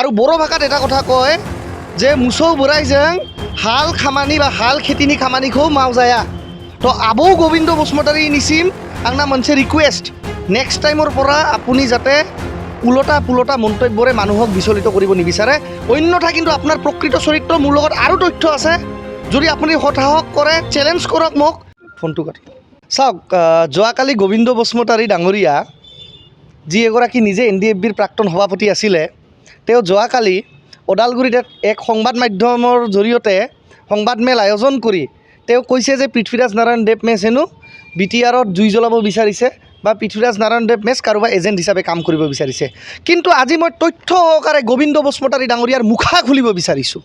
আৰু বড়ো ভাষাত এটা কথা কয় যে মুসৌ বরাইজং হাল খামানি বা হাল খেতিনি খামানিखौ मावजाया তো আবৌ গোবিন্দ বসুমতাৰী নিচিম আংনা मोनसे ৰিকুৱেষ্ট নেক্সট টাইমৰ পৰা আপুনি যাতে উলটা মন্তব্যৰে মানুহক বিচলিত কৰিব নিবিচাৰে অন্যথা কিন্তু আপোনাৰ প্ৰকৃত চৰিত্ৰ মোৰ লগত আৰু তথ্য আছে যদি আপুনি হতাহক কৰে চ্যালেঞ্জ কৰক মোক ফোনটো কাটি চাওক যোৱাকালি গোবিন্দ বসুমতাৰী ডাঙৰীয়া যি এগৰাকী নিজে NDFBৰ প্ৰাক্তন সভাপতি আছিলে তেওঁ যোৱাকালি ওদালগুৰিত এক সংবাদ মাধ্যমৰ জৰিয়তে সংবাদমেল আয়োজন কৰি তেওঁ কৈছে যে পৃথ্বীৰাজ নাৰায়ণ দেৱ মেছ হেনো BTRত জুই জ্বলাব বিচাৰিছে বা পৃথ্বীৰাজ নাৰায়ণ দেৱ মেছ কাৰোবাৰ এজেণ্ট হিচাপে কাম কৰিব বিচাৰিছে কিন্তু আজি মই তথ্য সহকাৰে গোবিন্দ বসুমতাৰী ডাঙৰীয়াৰ মুখা খুলিব বিচাৰিছোঁ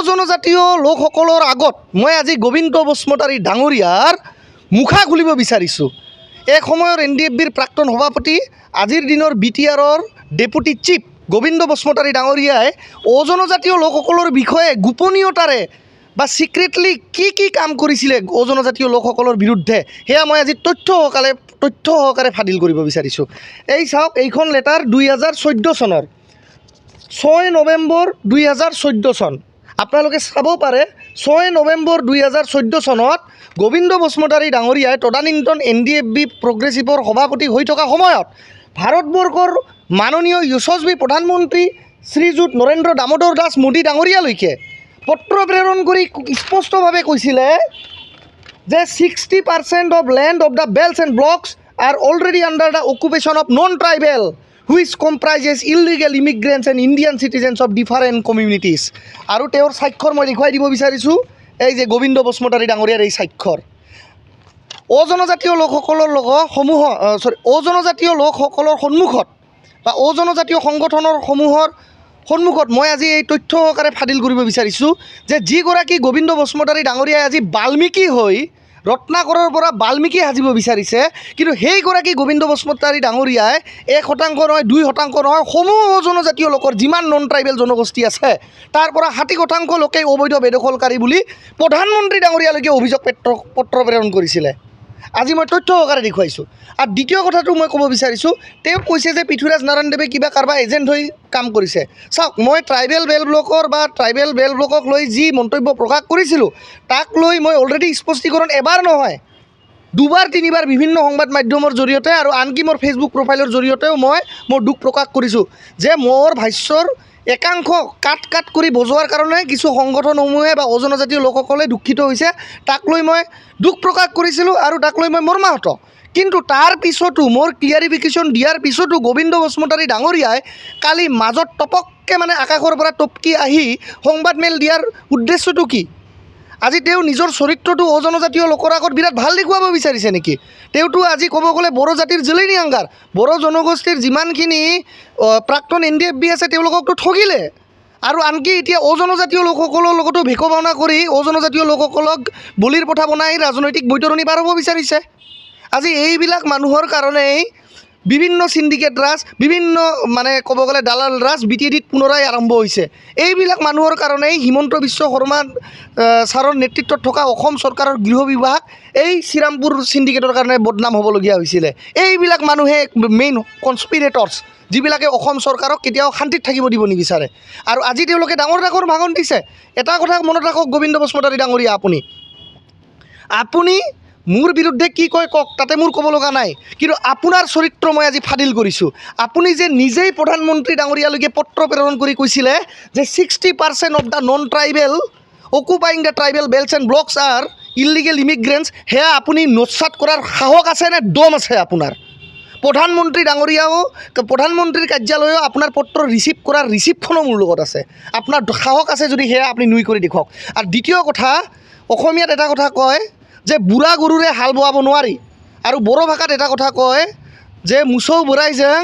জনজাতীয় লোকসকলৰ আগত মই আজি গোবিন্দ বসুমতাৰী ডাঙৰীয়াৰ মুখা খুলিব বিচাৰিছোঁ এক সময়ৰ NDFBৰ প্ৰাক্তন সভাপতি আজিৰ দিনৰ BTRৰ ডেপুটি চিফ গোবিন্দ বসুমতাৰী ডাঙৰীয়াই জনজাতীয় লোকসকলৰ বিষয়ে গোপনীয়তাৰে বা সিক্ৰেটলি কি কাম কৰিছিলে জনজাতীয় লোকসকলৰ বিৰুদ্ধে সেয়া মই আজি তথ্য সহকাৰে ফাদিল কৰিব বিচাৰিছোঁ এই চাওক এইখন লেটাৰ 2014 চনৰ 6 নৱেম্বৰ 2014 চন আপোনালোকে চাব পাৰে 6 নৱেম্বৰ 2014 চনত গোবিন্দ বসুমতাৰী ডাঙৰীয়াই তদানীন্তন NDFB প্ৰগ্ৰেছিভৰ সভাপতি হৈ থকা সময়ত ভাৰতবৰ্ষৰ মাননীয় যশস্বী প্ৰধানমন্ত্ৰী শ্ৰীযুত নৰেন্দ্ৰ দামোদৰ দাস মোদী ডাঙৰীয়ালৈকে পত্ৰ প্ৰেৰণ কৰি স্পষ্টভাৱে কৈছিলে যে 60% of land of the belts and blocks are already under the occupation of non tribal which comprises illegal immigrants and Indian citizens of different communities আৰু তেওঁৰ স্বাক্ষৰ মই দেখুৱাই দিব বিচাৰিছোঁ এই যে গোবিন্দ বসুমতাৰী ডাঙৰীয়াৰ এই স্বাক্ষৰ জনজাতীয় লোকসকলৰ জনজাতীয় লোকসকলৰ সন্মুখত বা জনজাতীয় সংগঠনৰ সন্মুখত মই আজি এই তথ্য সহকাৰে ফাদিল কৰিব বিচাৰিছোঁ যে যিগৰাকী গোবিন্দ বসুমতাৰী ডাঙৰীয়াই আজি বাল্মীকি হৈ ৰত্নাকৰৰ পৰা বাল্মীকি সাজিব বিচাৰিছে কিন্তু সেইগৰাকী গোবিন্দ বসুমতাৰী ডাঙৰীয়াই 1% নহয় 2% নহয় সমূহ জনজাতীয় লোকৰ যিমান নন ট্ৰাইবেল জনগোষ্ঠী আছে তাৰ পৰা 60% লোকে অবৈধ বেদখলকাৰী বুলি প্ৰধানমন্ত্ৰী ডাঙৰীয়ালৈকে অভিযোগ পত্ৰ প্ৰেৰণ কৰিছিলে আজি মই তথ্য সহকাৰে দেখুৱাইছোঁ আৰু দ্বিতীয় কথাটো মই ক'ব বিচাৰিছোঁ তেওঁ কৈছে যে পৃথ্বীৰাজ নাৰায়ণ দেৱে কিবা কাৰোবাৰ এজেণ্ট হৈ কাম কৰিছে চাওক মই ট্ৰাইবেল বেল ব্লকক লৈ যি মন্তব্য প্ৰকাশ কৰিছিলোঁ তাক লৈ মই অলৰেডি স্পষ্টীকৰণ এবাৰ নহয় দুবাৰ তিনিবাৰ বিভিন্ন সংবাদ মাধ্যমৰ জৰিয়তে আৰু আনকি মোৰ ফেচবুক প্ৰফাইলৰ জৰিয়তেও মই মোৰ দুখ প্ৰকাশ কৰিছোঁ যে মোৰ ভাষ্যৰ একাংশ কাট কৰি বজোৱাৰ কাৰণে কিছু সংগঠনসমূহে বা জনজাতীয় লোকসকলে দুখিত হৈছে তাক লৈ মই দুখ প্ৰকাশ কৰিছিলোঁ আৰু তাক লৈ মই মৰ্মাহত কিন্তু তাৰ পিছতো মোৰ ক্লিয়াৰিফিকেশ্যন দিয়াৰ পিছতো গোবিন্দ বসুমতাৰী ডাঙৰীয়াই কালি মাজত টপককৈ মানে আকাশৰ পৰা টপকি আহি সংবাদমেল দিয়াৰ উদ্দেশ্যটো কি আজি তেওঁ নিজৰ চৰিত্ৰটো জনজাতীয় লোকৰ আগত বিৰাট ভাল দেখুৱাব বিচাৰিছে নেকি তেওঁতো আজি ক'ব গ'লে বড়ো জাতিৰ জেলেনী আংগাৰ বড়ো জনগোষ্ঠীৰ যিমানখিনি প্ৰাক্তন NDFB আছে তেওঁলোককতো ঠগিলে আৰু আনকি এতিয়া জনজাতীয় লোকসকলৰ লগতো ভেকো ভাওনা কৰি জনজাতীয় লোকসকলক বলিৰ পঠা বনাই ৰাজনৈতিক বৈতৰণি পাৰ হ'ব বিচাৰিছে আজি এইবিলাক মানুহৰ কাৰণেই বিভিন্ন সিন্ডিকেট ৰাজ বিভিন্ন মানে ক'ব গ'লে দালাল ৰাজ BTDত পুনৰাই আৰম্ভ হৈছে এইবিলাক মানুহৰ কাৰণেই হিমন্ত বিশ্ব শৰ্মা ছাৰৰ নেতৃত্বত থকা অসম চৰকাৰৰ গৃহ বিভাগ এই শ্ৰীৰামপুৰ সিন্ডিকেটৰ কাৰণে বদনাম হ'বলগীয়া হৈছিলে এইবিলাক মানুহে মেইন কনস্পিৰেটৰ্ছ যিবিলাকে অসম চৰকাৰক কেতিয়াও শান্তিত থাকিব দিব নিবিচাৰে আৰু আজি তেওঁলোকে ডাঙৰ ভাঙন দিছে এটা কথা মনত ৰাখক গোবিন্দ বসুমতাৰী ডাঙৰীয়া আপুনি মোৰ বিৰুদ্ধে কি কয় কওক তাতে মোৰ ক'ব লগা নাই কিন্তু আপোনাৰ চৰিত্ৰ মই আজি ফাদিল কৰিছোঁ আপুনি যে নিজেই প্ৰধানমন্ত্ৰী ডাঙৰীয়ালৈকে পত্ৰ প্ৰেৰণ কৰি কৈছিলে যে 60% of the non tribal occupying the tribal belts and blocks are illegal immigrants সেয়া আপুনি নস্যাৎ কৰাৰ সাহস আছে নে দম আছে আপোনাৰ প্ৰধানমন্ত্ৰীৰ কাৰ্যালয়েও আপোনাৰ পত্ৰ ৰিচিভ কৰাৰ ৰিচিপ্টখনো মোৰ লগত আছে আপোনাৰ সাহস আছে যদি সেয়া আপুনি নুই কৰি দেখুৱাওক আৰু দ্বিতীয় কথা অসমীয়াত এটা কথা কয় যে বুঢ়া গৰুৰে হাল বোৱাব নোৱাৰি আৰু বড়ো ভাষাত এটা কথা কয় যে মুচৌ বৰাইজং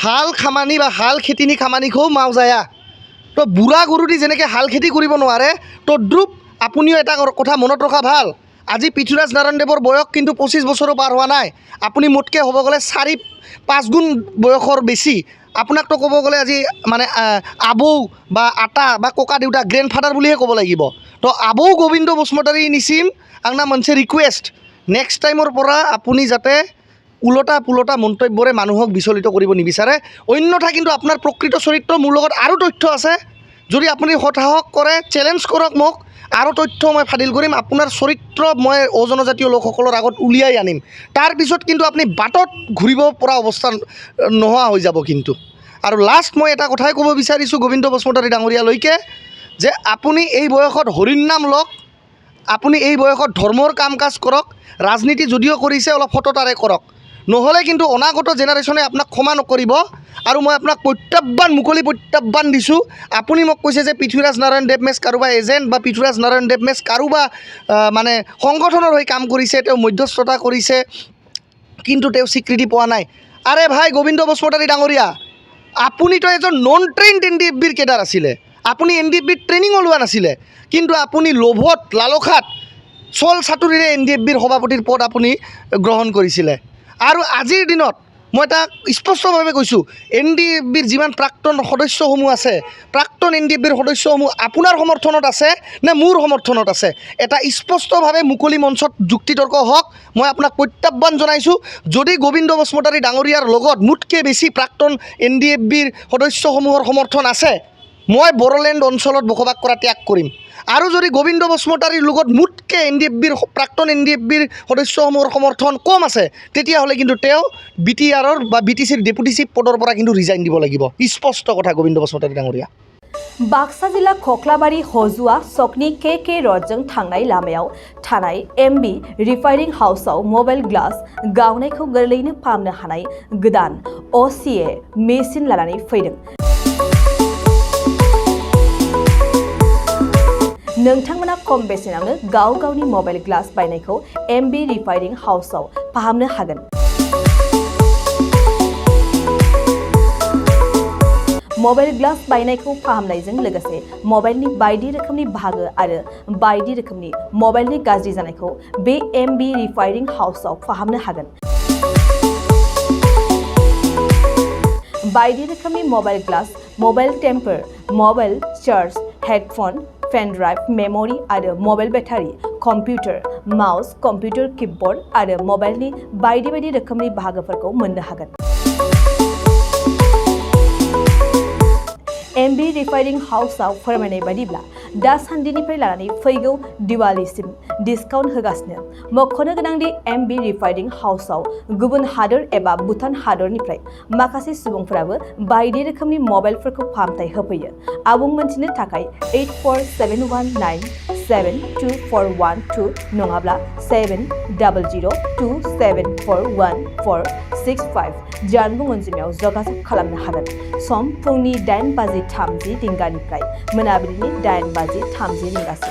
হাল খামানি বা হাল খেতিনি খামানিखौ मावजाया তো বুঢ়া গৰু দি যেনেকৈ হাল খেতি কৰিব নোৱাৰে তদ্ৰুপ আপুনিও এটা কথা মনত ৰখা ভাল আজি পৃথ্বীৰাজ নাৰায়ণ দেৱৰ বয়স কিন্তু 25 বছৰো পাৰ হোৱা নাই আপুনি মোতকৈ হ'ব গ'লে 4-5 গুণ বয়সৰ বেছি আপোনাকতো ক'ব গ'লে আজি মানে আবৌ বা আটা বা ককা দেউতা গ্ৰেণ্ডফাদাৰ বুলিহে ক'ব লাগিব তো আবৌ গোবিন্দ বসুমতাৰী নিচিম আংনা मोनसे ৰিকুৱেষ্ট নেক্সট টাইমৰ পৰা আপুনি যাতে উলটা পুলটা মন্তব্যৰে মানুহক বিচলিত কৰিব নিবিচাৰে অন্যথা কিন্তু আপোনাৰ প্ৰকৃত চৰিত্ৰ মোৰ লগত আৰু তথ্য আছে যদি আপুনি হতাহক কৰে চেলেঞ্জ কৰক মোক আৰু তথ্য মই ফাদিল কৰিম আপোনাৰ চৰিত্ৰ মই অজনজাতীয় লোকসকলৰ আগত উলিয়াই আনিম তাৰপিছত কিন্তু আপুনি বাটত ঘূৰিব পৰা অৱস্থা নোহোৱা হৈ যাব কিন্তু আৰু লাষ্ট মই এটা কথাই ক'ব বিচাৰিছোঁ গোবিন্দ বসুমতাৰী ডাঙৰীয়ালৈকে যে আপুনি এই বয়সত হৰিৰ নাম লওক আপুনি এই বয়সত ধৰ্মৰ কাম কাজ কৰক ৰাজনীতি যদিও কৰিছে অলপ সততাৰে কৰক নহ'লে কিন্তু অনাগত জেনেৰেশ্যনে আপোনাক ক্ষমা নকৰিব আৰু মই আপোনাক প্ৰত্যাহ্বান মুকলি প্ৰত্যাহ্বান দিছোঁ আপুনি মোক কৈছে যে পৃথ্বীৰাজ নাৰায়ণ দেৱমেছ কাৰোবাৰ এজেণ্ট বা পৃথ্বীৰাজ নাৰায়ণ দেৱমেছ কাৰোবাৰ মানে সংগঠনৰ হৈ কাম কৰিছে তেওঁ মধ্যস্থতা কৰিছে কিন্তু তেওঁ স্বীকৃতি পোৱা নাই আৰে ভাই গোবিন্দ বসুমতাৰী ডাঙৰীয়া আপুনিতো এজন নন ট্ৰেইনড NDFBৰ কেডাৰ আছিলে আপুনি NDFBৰ ট্ৰেইনিঙো লোৱা নাছিলে কিন্তু আপুনি লোভত লালসাত চল চাতুৰিৰে NDFBৰ সভাপতিৰ পদ আপুনি গ্ৰহণ কৰিছিলে আৰু আজিৰ দিনত মই তাক স্পষ্টভাৱে কৈছোঁ NDFBৰ যিমান প্ৰাক্তন সদস্যসমূহ আছে প্ৰাক্তন NDFBৰ সদস্যসমূহ আপোনাৰ সমৰ্থনত আছে নে মোৰ সমৰ্থনত আছে এটা স্পষ্টভাৱে মুকলি মঞ্চত যুক্তিতৰ্ক হওক মই আপোনাক প্ৰত্যাহ্বান জনাইছোঁ যদি গোবিন্দ বসুমতাৰী ডাঙৰীয়াৰ লগত মোতকৈ বেছি প্ৰাক্তন NDFBৰ সদস্যসমূহৰ সমৰ্থন আছে মই বড়োলেণ্ড অঞ্চলত বসবাস কৰা ত্যাগ কৰিম আৰু যদি গোবিন্দ বসুমতাৰীৰ লগত মোতকৈ NDFBৰ প্ৰাক্তন NDFBৰ সদস্যসমূহৰ সমৰ্থন কম আছে তেতিয়াহ'লে কিন্তু তেওঁ BTRৰ বা BTCৰ ডেপুটি চিফ পদৰ পৰা কিন্তু ৰিজাইন দিব লাগিব স্পষ্ট কথা গোবিন্দ বসুমতাৰী ডাঙৰীয়া बाक्सा जिल्ला खख्लाबारि हजुआ सकनि के रडजों थांनाय लामायाव थानाय MB रिफाइनिं हाउसआव मबाइल ग्लास गावनायखौ गोरलैनो फाहामनो हानाय गोदान OCA मेसिन लानानै फैदों नोंथांमोना खम बेसेनावनो गाव गावनि मबाइल ग्लास बायनायखौ MB रिफाइनिं हाउसआव फाहामनो हागोन मबाइल ग्लास बायनायखौ फाहामनायजों लोगोसे मबाइलनि बायदि रोखोमनि बाहागो आरो बायदि रोखोमनि मबाइलनि गाज्रि जानायखौ बे MB रिफाइनिं हाउसआव फाहामनो हागोन बायदि रोखोमनि mobile glass mobile temper mobile charge headphone pen drive memory आरो mobile battery computer mouse computer keyboard आरो मबाइलनि बायदि रोखोमनि बाहागोफोरखौ मोननो हागोन MB रिफाइनिं हाउसआव फोरमायनाय बायदिब्ला दासान्दिनिफ्राय लानानै फैगौ दिवालीसिम डिसकाउन्ट होगासिनो मख'नो गोनांदि MB रिफाइनिं हाउसआव गुबुन हादोर एबा भुटान हादोरनिफ्राय माखासे सुबुंफोराबो बायदि रोखोमनि मबाइलफोरखौ फाहामथाय होफैयो आबुं मोनथिनो थाखाय 8471972412 नङाब्ला 7002741465 जानबुं अनजिमायाव जगाजग खालामनो हागोन सम फुंनि 8:30 रिंगानिफ्राय मोनाबिलिनि 8:30 रिंगासिम